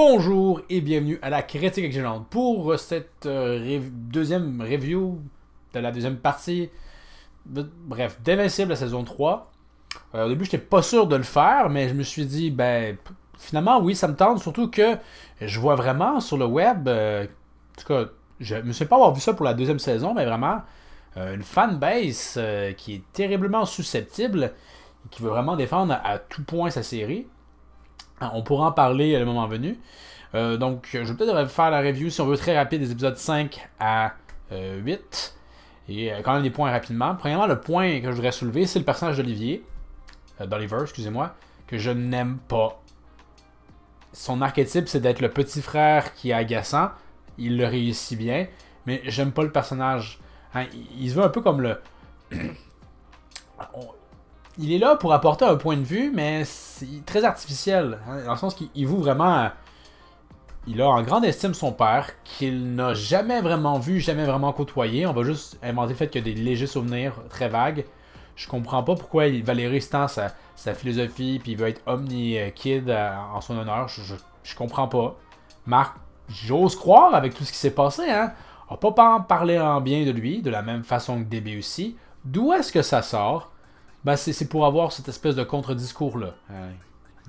Bonjour et bienvenue à la Critique Excellente pour cette deuxième review de la deuxième partie. Bref, d'Invincible la saison 3. Au début, j'étais pas sûr de le faire, mais je me suis dit, ben, finalement, oui, ça me tente. Surtout que je vois vraiment sur le web, en tout cas, je me souviens pas avoir vu ça pour la deuxième saison, mais vraiment, une fanbase qui est terriblement susceptible et qui veut vraiment défendre à tout point sa série. On pourra en parler à le moment venu. Donc, je vais peut-être faire la review, si on veut, très rapide des épisodes 5 à 8. Et quand même des points rapidement. Premièrement, le point que je voudrais soulever, c'est le personnage d'Olivier. d'Oliver, excusez-moi. Que je n'aime pas. Son archétype, c'est d'être le petit frère qui est agaçant. Il le réussit bien. Mais j'aime pas le personnage. Hein, il se veut un peu comme le... Il est là pour apporter un point de vue, mais c'est très artificiel. Hein, dans le sens qu'il voue vraiment... Il a en grande estime son père, qu'il n'a jamais vraiment vu, jamais vraiment côtoyé. On va juste inventer le fait qu'il y a des légers souvenirs très vagues. Je comprends pas pourquoi il valorise tant sa philosophie, puis il veut être Omni-Kid en son honneur. Je comprends pas. Marc, j'ose croire, avec tout ce qui s'est passé, hein, a pas parlé en bien de lui, de la même façon que DB aussi. D'où est-ce que ça sort? Ben, c'est pour avoir cette espèce de contre-discours-là.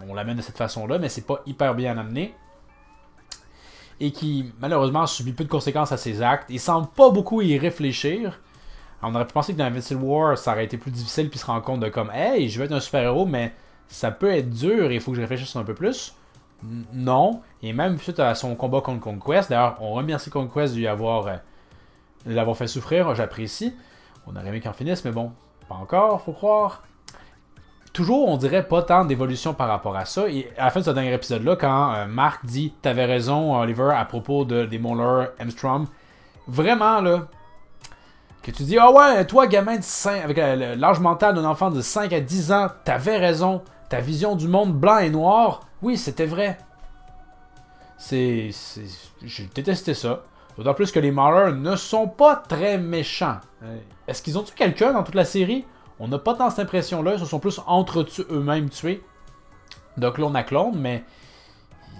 On l'amène de cette façon-là, mais c'est pas hyper bien amené. Et qui, malheureusement, subit peu de conséquences à ses actes. Il semble pas beaucoup y réfléchir. On aurait pu penser que dans Invincible War, ça aurait été plus difficile, puis se rendre compte de comme, hey, je veux être un super-héros, mais ça peut être dur et il faut que je réfléchisse un peu plus. Non. Et même suite à son combat contre Conquest, d'ailleurs, on remercie Conquest de l'avoir fait souffrir, j'apprécie. On aurait aimé qu'il en finisse, mais bon, pas encore, faut croire. Toujours, on dirait pas tant d'évolution par rapport à ça. Et à la fin de ce dernier épisode-là, quand Marc dit « T'avais raison, Oliver, à propos des Mauler Hemstrom », vraiment, là, que tu dis « Ah ouais, toi, gamin de 5, avec l'âge mental d'un enfant de 5 à 10 ans, t'avais raison. Ta vision du monde blanc et noir, oui, c'était vrai. » J'ai détesté ça. D'autant plus que les Mauler ne sont pas très méchants. Est-ce qu'ils ont tué quelqu'un dans toute la série? On n'a pas tant cette impression-là, ils se sont plus entre eux-mêmes tués. De clone à clone, mais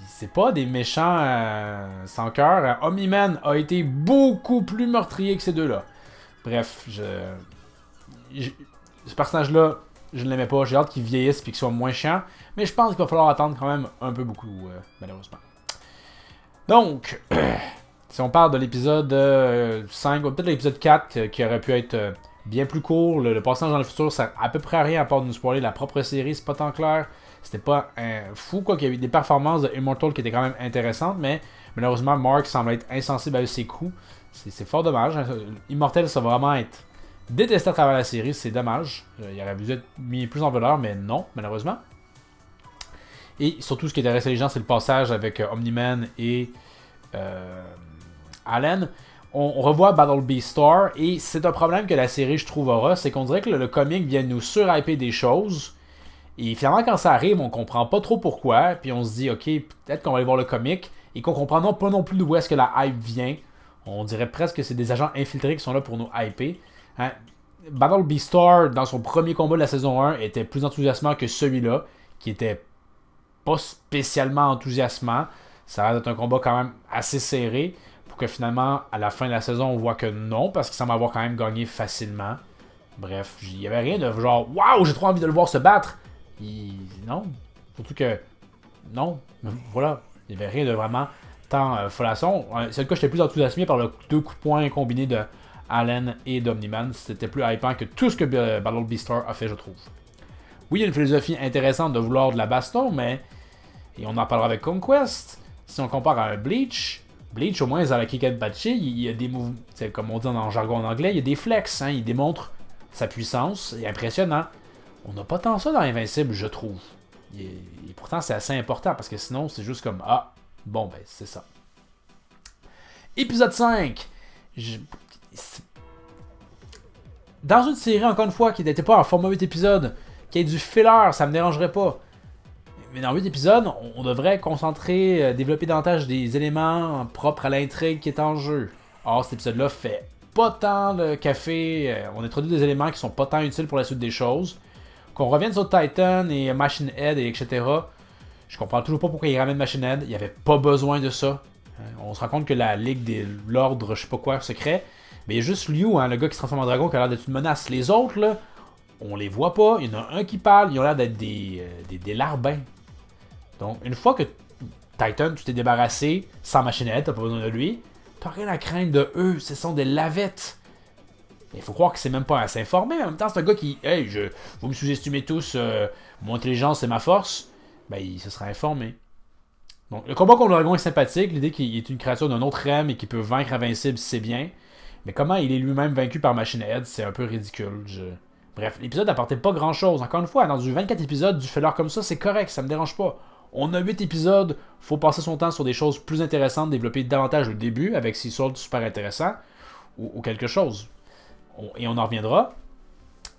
c'est pas des méchants sans cœur. Omni-Man a été beaucoup plus meurtrier que ces deux-là. Bref, ce personnage-là, je ne l'aimais pas. J'ai hâte qu'il vieillisse et qu'il soit moins chiant. Mais je pense qu'il va falloir attendre quand même un peu beaucoup, malheureusement. Donc, si on parle de l'épisode 5, ou peut-être l'épisode 4, qui aurait pu être... bien plus court, le passage dans le futur, ça a à peu près rien à part de nous spoiler la propre série, c'est pas tant clair. C'était pas fou, quoi, qu'il y a eu des performances de Immortal qui étaient quand même intéressantes, mais malheureusement, Mark semble être insensible à ses coups. C'est fort dommage. Hein. Immortal, ça va vraiment être détesté à travers la série, c'est dommage. Il aurait dû être mis plus en valeur, mais non, malheureusement. Et surtout, ce qui est intéressant les gens, c'est le passage avec Omni-Man et Allen. On revoit Battle Beastar et c'est un problème que la série, je trouve, aura. C'est qu'on dirait que le comic vient nous surhyper des choses. Et finalement, quand ça arrive, on comprend pas trop pourquoi. Puis on se dit, ok, peut-être qu'on va aller voir le comic. Et qu'on comprend pas non plus d'où est-ce que la hype vient. On dirait presque que c'est des agents infiltrés qui sont là pour nous hyper. Hein? Battle Beastar, dans son premier combat de la saison 1, était plus enthousiasmant que celui-là. Qui était pas spécialement enthousiasmant. Ça a l'air d'être un combat quand même assez serré. Que finalement, à la fin de la saison, on voit que non, parce qu'il semble avoir quand même gagné facilement. Bref, il n'y avait rien de genre, waouh, j'ai trop envie de le voir se battre. Non, surtout que, non, voilà, il n'y avait rien de vraiment tant folasson. C'est le cas, j'étais plus enthousiasmé par le deux coups de poing combinés de Allen et d'Omni-Man. C'était plus hypant que tout ce que Battle Beastar a fait, je trouve. Oui, il y a une philosophie intéressante de vouloir de la baston, mais, et on en parlera avec Conquest, si on compare à un Bleach, au moins, dans la Kiketbachi, il y a des mouvements, comme on dit en jargon en anglais, il y a des flex, hein, il démontre sa puissance, c'est impressionnant. On n'a pas tant ça dans Invincible, je trouve. Et pourtant, c'est assez important, parce que sinon, c'est juste comme, ah, bon, ben, c'est ça. Épisode 5. Dans une série, encore une fois, qui n'était pas en format 8 épisodes, qui ait du filler, ça me dérangerait pas. Mais dans 8 épisodes, on devrait concentrer, développer davantage des éléments propres à l'intrigue qui est en jeu. Or, cet épisode-là fait pas tant le café. On introduit des éléments qui sont pas tant utiles pour la suite des choses. Qu'on revienne sur Titan et Machine Head et etc. Je comprends toujours pas pourquoi il ramène Machine Head. Il n'y avait pas besoin de ça. On se rend compte que la Ligue de l'Ordre, je sais pas quoi, secret. Mais il y a juste Liu, hein, le gars qui se transforme en dragon, qui a l'air d'être une menace. Les autres, là, on les voit pas. Il y en a un qui parle. Ils ont l'air d'être des larbins. Donc, une fois que Titan, tu t'es débarrassé sans Machine Head, t'as pas besoin de lui. T'as rien à craindre de eux. Ce sont des lavettes. Il faut croire que c'est même pas à s'informer. En même temps, c'est un gars qui, hey, vous me sous-estimez tous, mon intelligence c'est ma force. Ben, il se sera informé. Donc, le combat contre le dragon est sympathique. L'idée qu'il est une créature d'un autre rem et qu'il peut vaincre Invincible, c'est bien. Mais comment il est lui-même vaincu par Machine Head, c'est un peu ridicule. Bref, l'épisode n'apportait pas grand-chose. Encore une fois, dans du 24 épisodes, du filler comme ça, c'est correct, ça me dérange pas. On a 8 épisodes, faut passer son temps sur des choses plus intéressantes, développer davantage le début avec Sea Salt super intéressant, ou quelque chose. Et on en reviendra.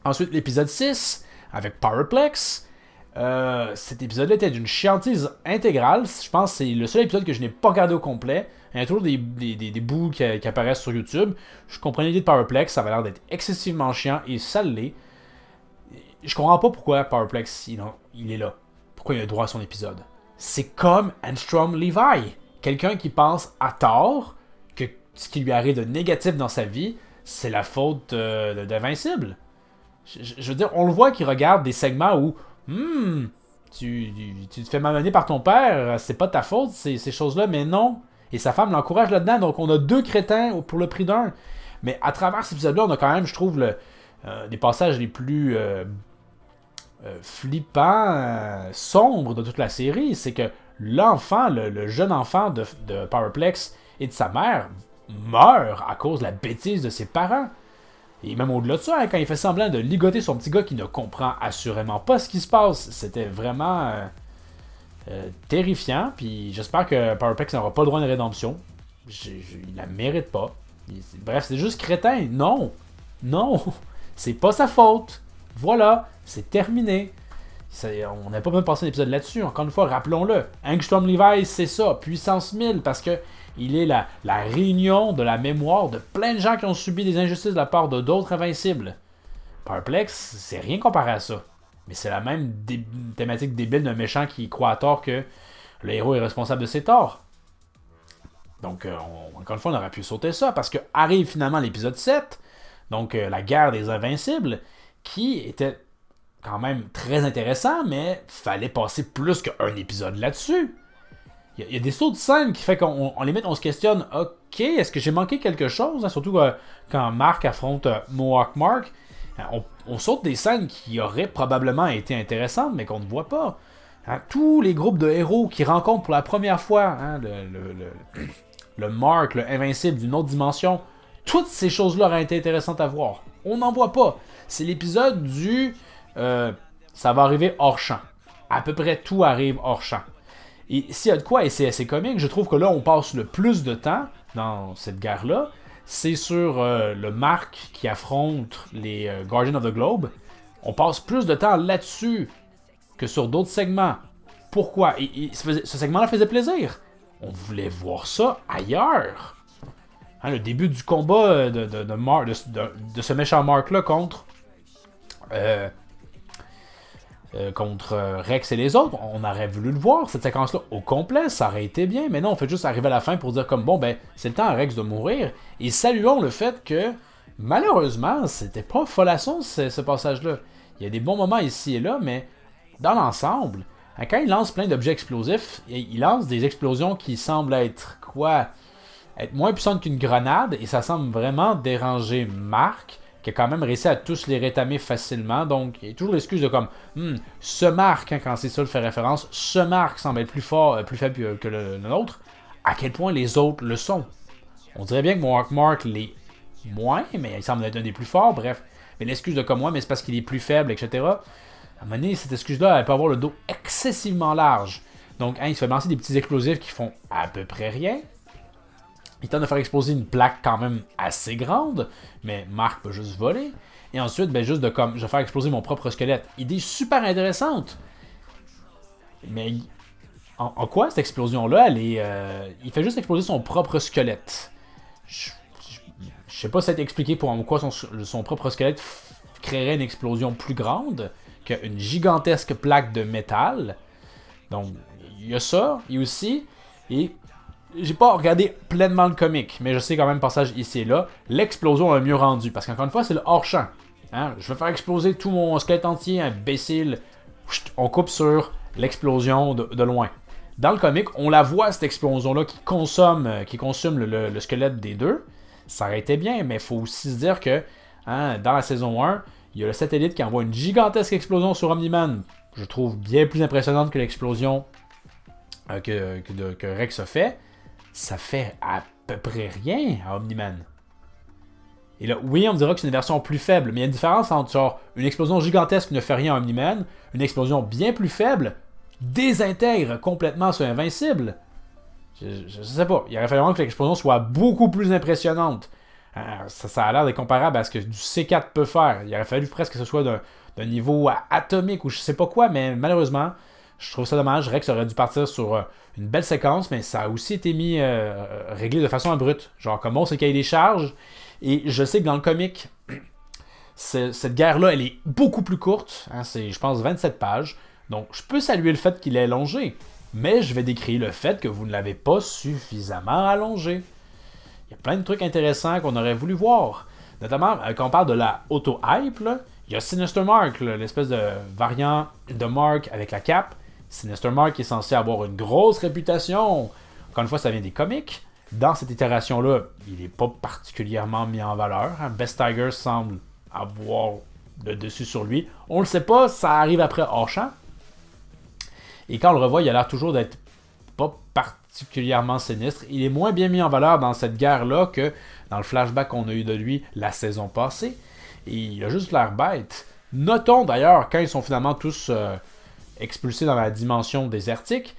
Ensuite, l'épisode 6, avec Powerplex. Cet épisode-là était d'une chiantise intégrale. Je pense que c'est le seul épisode que je n'ai pas regardé au complet. Il y a toujours des bouts qui apparaissent sur YouTube. Je comprenais l'idée de Powerplex, ça avait l'air d'être excessivement chiant et ça l'est. Je comprends pas pourquoi Powerplex il est là. Pourquoi il a droit à son épisode. C'est comme Armstrong Levi. Quelqu'un qui pense à tort que ce qui lui arrive de négatif dans sa vie, c'est la faute d'Invincible. Je veux dire, on le voit qu'il regarde des segments où tu te fais malmener par ton père, c'est pas ta faute, ces choses-là, mais non. Et sa femme l'encourage là-dedans, donc on a 2 crétins pour le prix d'un. Mais à travers cet épisode-là, on a quand même, je trouve, des passages les plus flippants, sombres de toute la série. C'est que l'enfant, le jeune enfant de Powerplex et de sa mère meurt à cause de la bêtise de ses parents. Et même au-delà de ça, hein, quand il fait semblant de ligoter son petit gars qui ne comprend assurément pas ce qui se passe, c'était vraiment terrifiant. Puis j'espère que Powerplex n'aura pas le droit à une rédemption. Il la mérite pas. Bref, c'est juste crétin. Non. Non. C'est pas sa faute. Voilà. C'est terminé. On n'a pas besoin de passer un épisode là-dessus. Encore une fois, rappelons-le. Angstrom Levi, c'est ça. Puissance 1000 parce que il est la réunion de la mémoire de plein de gens qui ont subi des injustices de la part de d'autres invincibles. Powerplex, c'est rien comparé à ça. Mais c'est la même thématique débile d'un méchant qui croit à tort que le héros est responsable de ses torts. Donc, encore une fois, on aurait pu sauter ça, parce que arrive finalement l'épisode 7, donc la guerre des Invincibles, qui était quand même très intéressant, mais fallait passer plus qu'un épisode là-dessus. Il y a des sauts de scène qui fait qu'on limite, on se questionne, ok, est-ce que j'ai manqué quelque chose, hein? Surtout quand Mark affronte Mohawk Mark, on saute des scènes qui auraient probablement été intéressantes, mais qu'on ne voit pas. Hein? Tous les groupes de héros qui rencontrent pour la première fois hein, le Mark, le Invincible d'une autre dimension, toutes ces choses-là auraient été intéressantes à voir. On n'en voit pas. C'est l'épisode du... ça va arriver hors champ. À peu près tout arrive hors champ. Et s'il y a de quoi, et c'est assez comique, je trouve que là, on passe le plus de temps dans cette guerre-là, c'est sur le Mark qui affronte les Guardians of the Globe. On passe plus de temps là-dessus que sur d'autres segments. Pourquoi? Et ce segment-là faisait plaisir. On voulait voir ça ailleurs. Hein, le début du combat de ce méchant Mark-là contre Rex et les autres, on aurait voulu le voir, cette séquence-là, au complet, ça aurait été bien, mais non, on fait juste arriver à la fin pour dire comme, bon, ben, c'est le temps à Rex de mourir, et saluons le fait que, malheureusement, c'était pas folasson, ce passage-là. Il y a des bons moments ici et là, mais dans l'ensemble, quand il lance plein d'objets explosifs, il lance des explosions qui semblent être, être moins puissantes qu'une grenade, et ça semble vraiment déranger Mark, qui a quand même réussi à tous les rétamer facilement. Donc, il y a toujours l'excuse de comme, ce Mark, hein, quand c'est ça le fait référence, ce Mark semble être plus fort, plus faible que le nôtre. À quel point les autres le sont. On dirait bien que mon Mark l'est moins, mais il semble être un des plus forts, bref. Mais l'excuse de comme moi, mais c'est parce qu'il est plus faible, etc. À un moment donné, cette excuse-là, elle peut avoir le dos excessivement large. Donc, hein, il se fait lancer des petits explosifs qui font à peu près rien. Il tente de faire exploser une plaque quand même assez grande, mais Mark peut juste voler. Et ensuite, ben juste de comme, je vais faire exploser mon propre squelette. Idée super intéressante. Mais en quoi cette explosion-là, il fait juste exploser son propre squelette. Je sais pas si ça a été expliqué pour en quoi son propre squelette créerait une explosion plus grande qu'une gigantesque plaque de métal. Donc, il y a ça, et aussi, et j'ai pas regardé pleinement le comic, mais je sais quand même passage ici et là, l'explosion a mieux rendu, parce qu'encore une fois, c'est le hors-champ. Hein? Je vais faire exploser tout mon squelette entier, imbécile. On coupe sur l'explosion de loin. Dans le comic, on la voit, cette explosion-là, qui consomme le squelette des deux. Ça aurait été bien, mais il faut aussi se dire que dans la saison 1, il y a le satellite qui envoie une gigantesque explosion sur Omni-Man. Je trouve bien plus impressionnante que l'explosion que Rex a fait. Ça fait à peu près rien à Omni-Man. Et là, oui, on me dira que c'est une version plus faible, mais il y a une différence entre genre une explosion gigantesque qui ne fait rien à Omni-Man, une explosion bien plus faible désintègre complètement ce Invincible. Je sais pas. Il aurait fallu vraiment que l'explosion soit beaucoup plus impressionnante. Ça a l'air d'être comparable à ce que du C4 peut faire. Il aurait fallu presque que ce soit d'un niveau atomique ou je sais pas quoi, mais malheureusement, je trouve ça dommage. Rex aurait dû partir sur une belle séquence, mais ça a aussi été réglé de façon abrupte. Genre, comme on sait qu'il y a des charges. Et je sais que dans le comic, cette guerre-là, elle est beaucoup plus courte. Hein, c'est, je pense, 27 pages. Donc, je peux saluer le fait qu'il est allongé. Mais je vais décrire le fait que vous ne l'avez pas suffisamment allongé. Il y a plein de trucs intéressants qu'on aurait voulu voir. Notamment, quand on parle de la auto-hype, il y a Sinister Mark, l'espèce de variant de Mark avec la cape. Sinister Mark est censé avoir une grosse réputation. Encore une fois, ça vient des comics. Dans cette itération-là, il n'est pas particulièrement mis en valeur. Best Tiger semble avoir le dessus sur lui. On le sait pas, ça arrive après hors-champ. Et quand on le revoit, il a l'air toujours d'être pas particulièrement sinistre. Il est moins bien mis en valeur dans cette guerre-là que dans le flashback qu'on a eu de lui la saison passée. Et il a juste l'air bête. Notons d'ailleurs, quand ils sont finalement tous expulsés dans la dimension désertique,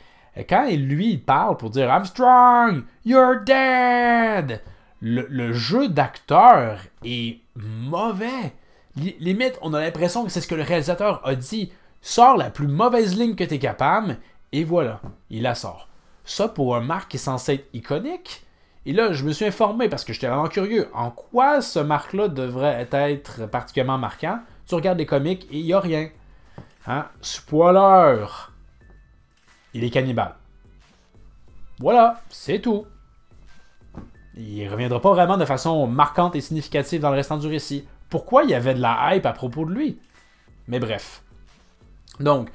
quand lui il parle pour dire « I'm strong, you're dead », le jeu d'acteur est mauvais. Limite, on a l'impression que c'est ce que le réalisateur a dit. Sors la plus mauvaise ligne que tu es capable, et voilà, il la sort. Ça, pour un Mark qui est censé être iconique, et là, je me suis informé parce que j'étais vraiment curieux. En quoi ce Mark-là devrait être particulièrement marquant? Tu regardes les comics et il n'y a rien. Hein? Spoiler! Il est cannibale. Voilà, c'est tout. Il ne reviendra pas vraiment de façon marquante et significative dans le restant du récit. Pourquoi il y avait de la hype à propos de lui? Mais bref. Donc,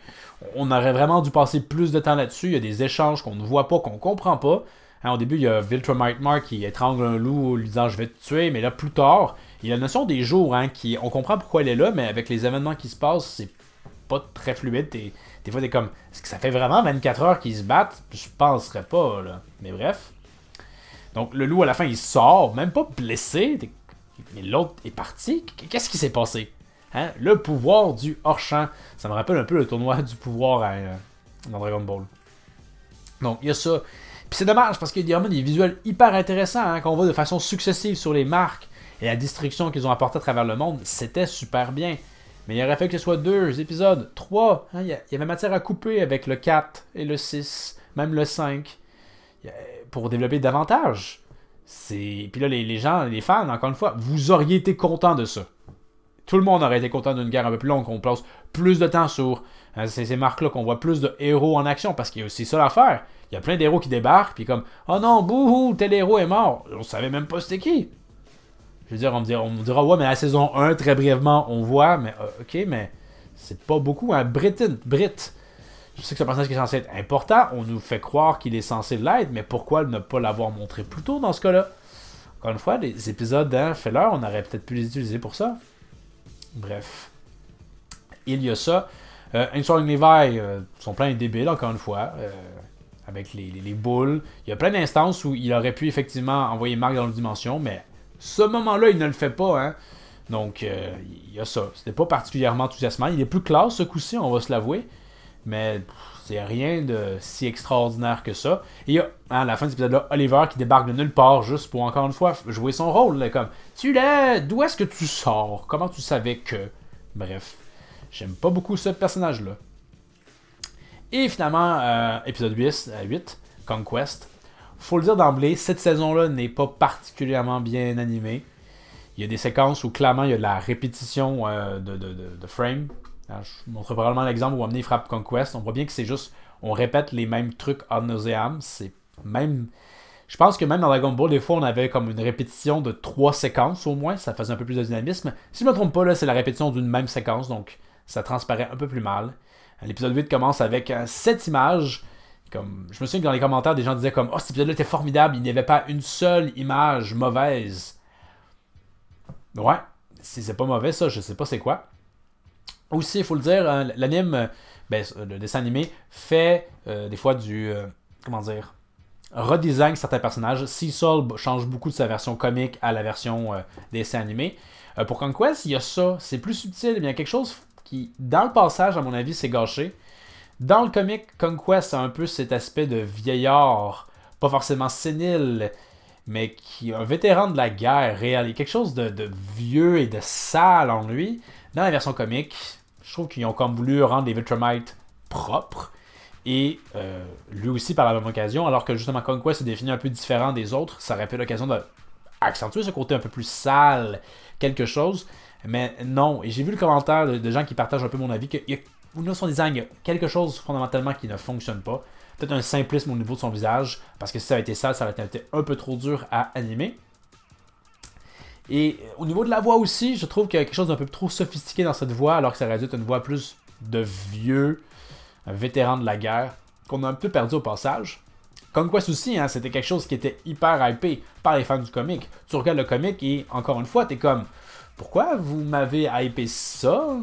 on aurait vraiment dû passer plus de temps là-dessus. Il y a des échanges qu'on ne voit pas, qu'on ne comprend pas. Hein, au début, il y a Viltrumite Mark qui étrangle un loup lui disant « je vais te tuer », mais là, plus tard, il y a la notion des jours, hein, on comprend pourquoi elle est là, mais avec les événements qui se passent, c'est pas très fluide. Des fois, t'es comme « est-ce que ça fait vraiment 24 heures qu'ils se battent? » Je penserais pas, là. Mais bref. Donc, le loup, à la fin, il sort, même pas blessé, mais l'autre est parti. Qu'est-ce qui s'est passé? Hein? Le pouvoir du hors-champ. Ça me rappelle un peu le tournoi du pouvoir dans Dragon Ball. Donc, il y a ça. Puis c'est dommage parce qu'il y a vraiment des visuels hyper intéressants hein, qu'on voit de façon successive sur les marques et la destruction qu'ils ont apportée à travers le monde. C'était super bien. Mais il aurait fallu que ce soit 2 épisodes, 3. Hein? Il y avait matière à couper avec le 4 et le 6, même le 5, pour développer davantage. Puis là, les gens, les fans, encore une fois, vous auriez été contents de ça. Tout le monde aurait été content d'une guerre un peu plus longue, qu'on place plus de temps sur ces marques-là, qu'on voit plus de héros en action, parce qu'il y a aussi ça l'affaire. Il y a plein d'héros qui débarquent, puis comme « Oh non, bouhou, tel héros est mort! » On savait même pas c'était qui. Je veux dire, on me dira « Ouais, mais la saison 1, très brièvement, on voit, mais ok, mais c'est pas beaucoup, hein. Brit. Je sais que c'est un personnage qui est censé être important, on nous fait croire qu'il est censé l'être, mais pourquoi ne pas l'avoir montré plus tôt dans ce cas-là? Encore une fois, les épisodes d'un filler, on aurait peut-être pu les utiliser pour ça. Bref. Il y a ça. Installing Levi sont plein de débiles, encore une fois, avec les boules. Il y a plein d'instances où il aurait pu effectivement envoyer Mark dans l'autre dimension, mais ce moment-là, il ne le fait pas. Hein. Donc, il y a ça. C'était pas particulièrement enthousiasmant. Il est plus classe ce coup-ci, on va se l'avouer. Mais c'est rien de si extraordinaire que ça. Et il y a, à la fin de cet épisode-là, Oliver qui débarque de nulle part juste pour, encore une fois, jouer son rôle. Là, comme, tu l'es, d'où est-ce que tu sors? Comment tu savais que... Bref, j'aime pas beaucoup ce personnage-là. Et finalement, épisode 8, Conquest. Faut le dire d'emblée, cette saison-là n'est pas particulièrement bien animée. Il y a des séquences où clairement il y a de la répétition de frame. Alors, je vous montre probablement l'exemple où amener frappe Conquest. On voit bien que c'est juste, on répète les mêmes trucs ad nauseam. C'est même... Je pense que même dans Dragon Ball, des fois, on avait comme une répétition de 3 séquences au moins. Ça faisait un peu plus de dynamisme. Si je ne me trompe pas, là, c'est la répétition d'une même séquence, donc ça transparaît un peu plus mal. L'épisode 8 commence avec 7 images. Comme, je me souviens que dans les commentaires, des gens disaient comme « Oh, cet épisode-là était formidable, il n'y avait pas une seule image mauvaise. » Ouais, si c'est pas mauvais ça, je sais pas c'est quoi. Aussi, il faut le dire, l'anime, le dessin animé, fait des fois du... comment dire redesign certains personnages. Seesaw change beaucoup de sa version comique à la version dessin animé. Pour Conquest, il y a ça. C'est plus subtil, mais il y a quelque chose qui, dans le passage, à mon avis, s'est gâché. Dans le comic, Conquest a un peu cet aspect de vieillard, pas forcément sénile, mais qui est un vétéran de la guerre réelle. Il y a quelque chose de vieux et de sale en lui. Dans la version comique, je trouve qu'ils ont comme voulu rendre les Viltrumites propres. Et lui aussi par la même occasion, alors que justement Conquest se définit un peu différent des autres, ça aurait pu l'occasion d'accentuer ce côté un peu plus sale, quelque chose. Mais non, et j'ai vu le commentaire de gens qui partagent un peu mon avis, au niveau de son design, il y a quelque chose fondamentalement qui ne fonctionne pas. Peut-être un simplisme au niveau de son visage, parce que si ça avait été sale, ça aurait été un peu trop dur à animer. Et au niveau de la voix aussi, je trouve qu'il y a quelque chose d'un peu trop sophistiqué dans cette voix, alors que ça aurait dû être une voix plus de vieux, un vétéran de la guerre, qu'on a un peu perdu au passage. Conquest aussi, hein, c'était quelque chose qui était hyper hypé par les fans du comic. Tu regardes le comic et, encore une fois, t'es comme, pourquoi vous m'avez hypé ça?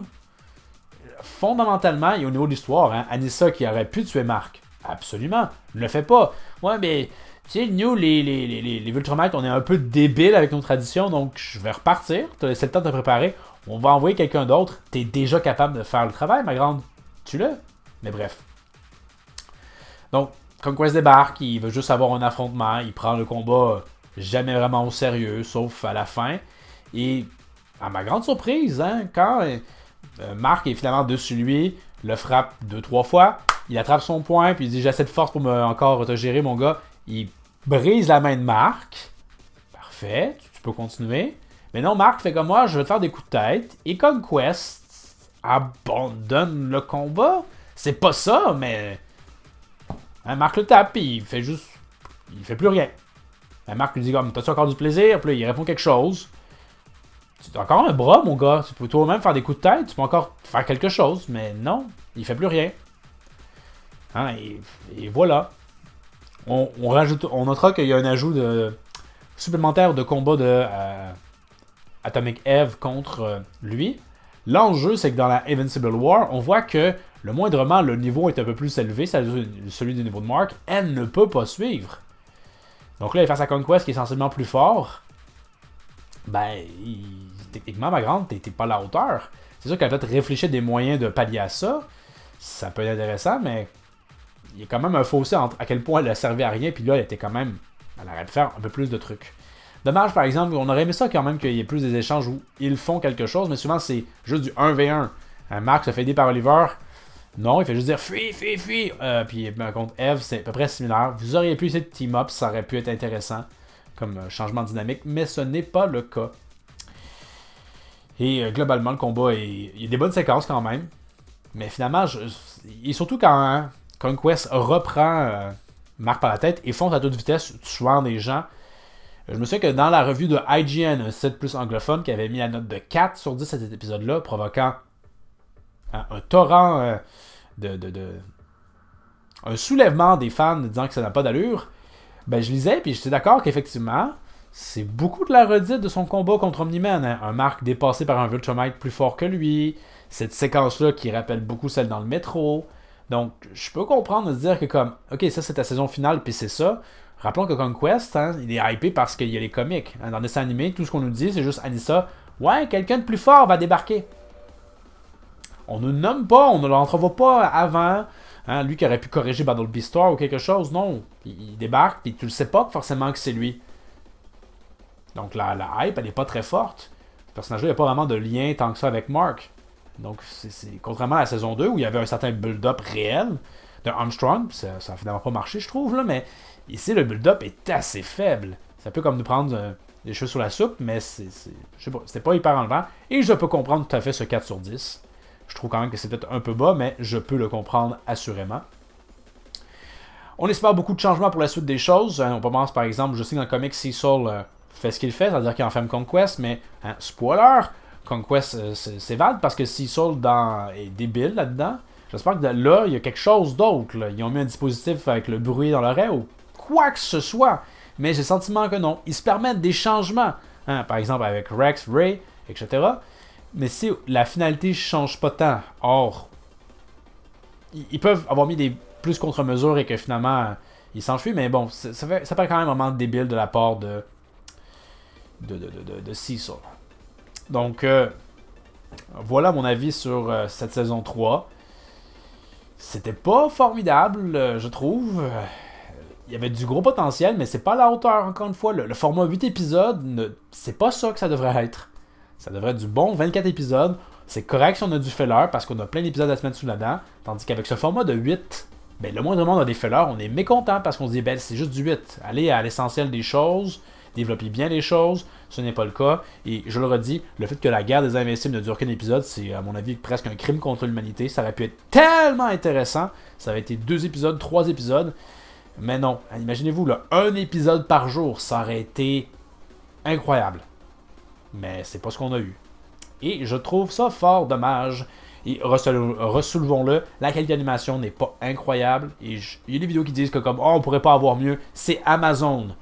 Fondamentalement, et au niveau de l'histoire, hein, Anissa qui aurait pu tuer Mark, absolument, ne le fait pas. Ouais, mais, tu sais, nous, les Viltrumites, on est un peu débiles avec nos traditions, donc je vais repartir, t'as laissé le temps de te préparer, on va envoyer quelqu'un d'autre, t'es déjà capable de faire le travail, ma grande, tue-le. Mais bref. Donc, Conquest débarque, il veut juste avoir un affrontement, il prend le combat jamais vraiment au sérieux, sauf à la fin. Et, à ma grande surprise, hein, quand Mark est finalement dessus lui, le frappe 2-3 fois, il attrape son poing, puis il dit « J'ai assez de force pour encore te gérer, mon gars. » Il brise la main de Mark. Parfait, tu peux continuer. Mais non, Mark fait comme moi, je vais te faire des coups de tête. Et Conquest abandonne le combat. C'est pas ça, mais... Hein, Mark le tape, puis il fait juste... Il fait plus rien. Hein, Mark lui dit comme, t'as-tu encore du plaisir? Puis là, il répond quelque chose. Tu as encore un bras, mon gars. Tu peux toi-même faire des coups de tête. Tu peux encore faire quelque chose, mais non. Il fait plus rien. Hein, et voilà. On notera qu'il y a un ajout supplémentaire de combat de Atomic Eve contre lui. L'enjeu, c'est que dans la Invincible War, on voit que le moindrement, le niveau est un peu plus élevé, celui du niveau de Mark. Elle ne peut pas suivre. Donc là, face à Conquest, qui est sensiblement plus fort, ben, techniquement, ma grande, t'es pas à la hauteur. C'est sûr qu'elle a peut-être réfléchi des moyens de pallier à ça. Ça peut être intéressant, mais il y a quand même un fossé entre à quel point elle a servi à rien, puis là, elle était quand même... Elle aurait pu faire un peu plus de trucs. Dommage, par exemple, on aurait aimé ça quand même qu'il y ait plus des échanges où ils font quelque chose, mais souvent c'est juste du 1v1. Mark se fait aider par Oliver. Non, il fait juste dire fuis, fuis, fuis. Puis contre Eve, c'est à peu près similaire. Vous auriez pu essayer de team up, ça aurait pu être intéressant comme changement dynamique, mais ce n'est pas le cas. Et globalement, le combat, il y a des bonnes séquences quand même. Mais finalement, et surtout quand Conquest reprend Mark par la tête et fonce à toute vitesse, tuant des gens. Je me souviens que dans la revue de IGN, un site plus anglophone, qui avait mis la note de 4 sur 10 à cet épisode-là, provoquant un torrent un soulèvement des fans disant que ça n'a pas d'allure, ben je lisais, puis j'étais d'accord qu'effectivement, c'est beaucoup de la redite de son combat contre Omni-Man. Hein. Un Mark dépassé par un Viltrumite plus fort que lui, cette séquence-là qui rappelle beaucoup celle dans le métro. Donc, je peux comprendre de se dire que comme, ok, ça c'est ta saison finale, puis c'est ça. Rappelons que Conquest, hein, il est hypé parce qu'il y a les comics. Hein, dans le dessin animé, tout ce qu'on nous dit, c'est juste Anissa. Ouais, quelqu'un de plus fort va débarquer. On ne nomme pas, on ne l'entrevoit pas avant. Hein, lui qui aurait pu corriger Battle Beastar ou quelque chose, non. Il débarque, puis tu le sais pas forcément que c'est lui. Donc la hype, elle n'est pas très forte. Le personnage-là, il n'y a pas vraiment de lien tant que ça avec Mark. Donc, c'est contrairement à la saison 2 où il y avait un certain build-up réel de Armstrong, ça n'a finalement pas marché, je trouve, là, mais ici, le build-up est assez faible. C'est un peu comme de prendre des cheveux sur la soupe, mais je sais pas, c'était pas hyper enlevant. Et je peux comprendre tout à fait ce 4 sur 10. Je trouve quand même que c'est peut-être un peu bas, mais je peux le comprendre assurément. On espère beaucoup de changements pour la suite des choses. On commence par exemple, je sais que dans le comic, Cecil fait ce qu'il fait, c'est-à-dire qu'il enferme Conquest, mais spoiler, Conquest c'est valide parce que Cecil est débile là-dedans. J'espère que là, il y a quelque chose d'autre. Ils ont mis un dispositif avec le bruit dans l'oreille ou quoi que ce soit. Mais j'ai le sentiment que non. Ils se permettent des changements. Par exemple avec Rex, Ray, etc. Mais si la finalité ne change pas tant, or, ils peuvent avoir mis des plus contre-mesures et que finalement, ils s'enfuient. Mais bon, ça paraît quand même un moment débile de la part de Cecil. Donc, voilà mon avis sur cette saison 3. C'était pas formidable, je trouve. Il y avait du gros potentiel, mais c'est pas à la hauteur, encore une fois. Le format 8 épisodes, c'est pas ça que ça devrait être. Ça devrait être du bon 24 épisodes. C'est correct si on a du filler, parce qu'on a plein d'épisodes à se mettre sous la dent. Tandis qu'avec ce format de 8, ben, le moindre monde a des fillers, on est mécontent parce qu'on se dit, ben, c'est juste du 8. Allez à l'essentiel des choses, développez bien les choses. Ce n'est pas le cas. Et je le redis, le fait que la guerre des Invincibles ne dure qu'un épisode, c'est à mon avis presque un crime contre l'humanité. Ça aurait pu être tellement intéressant. Ça aurait été 2 épisodes, 3 épisodes. Mais non, imaginez-vous, là, un épisode par jour, ça aurait été incroyable. Mais c'est pas ce qu'on a eu. Et je trouve ça fort dommage. Et ressoulevons-le, la qualité d'animation n'est pas incroyable. Et il y a des vidéos qui disent que comme, oh, on pourrait pas avoir mieux. C'est Amazon.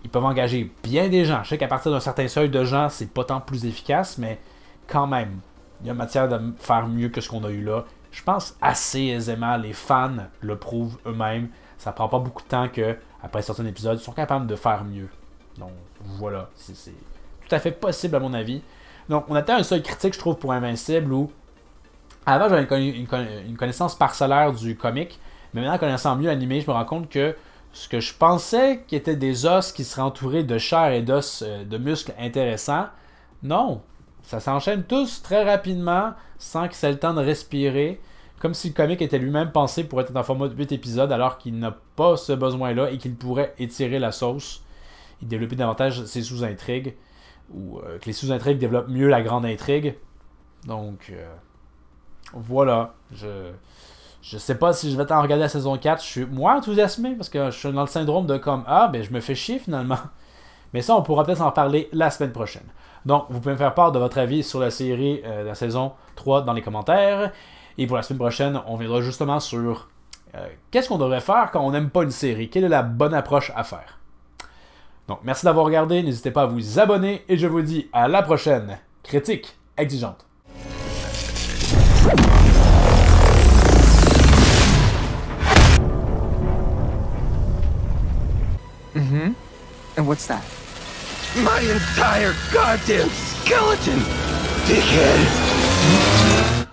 Ils peuvent engager bien des gens. Je sais qu'à partir d'un certain seuil de gens, c'est pas tant plus efficace, mais quand même, il y a matière de faire mieux que ce qu'on a eu là. Je pense assez aisément, les fans le prouvent eux-mêmes. Ça prend pas beaucoup de temps que, après certains épisodes, ils sont capables de faire mieux. Donc voilà, c'est tout à fait possible à mon avis. Donc on atteint un seuil critique, je trouve, pour Invincible où avant j'avais une connaissance parcellaire du comic, mais maintenant connaissant mieux l'animé, je me rends compte que ce que je pensais qui étaient des os qui seraient entourés de chair et d'os, de muscles intéressants, non. Ça s'enchaîne tous très rapidement, sans que ça ait le temps de respirer, comme si le comic était lui-même pensé pour être en format de 8 épisodes, alors qu'il n'a pas ce besoin-là et qu'il pourrait étirer la sauce et développer davantage ses sous-intrigues, ou que les sous-intrigues développent mieux la grande intrigue. Donc, voilà. Je sais pas si je vais t'en regarder la saison 4. Je suis moins enthousiasmé parce que je suis dans le syndrome de comme ah, ben je me fais chier finalement. Mais ça, on pourra peut-être en parler la semaine prochaine. Donc, vous pouvez me faire part de votre avis sur la série de la saison 3 dans les commentaires. Et pour la semaine prochaine, on viendra justement sur qu'est-ce qu'on devrait faire quand on n'aime pas une série. Quelle est la bonne approche à faire? Donc, merci d'avoir regardé. N'hésitez pas à vous abonner. Et je vous dis à la prochaine. Critique exigeante. Mm-hmm. And what's that? My entire goddamn skeleton, dickhead!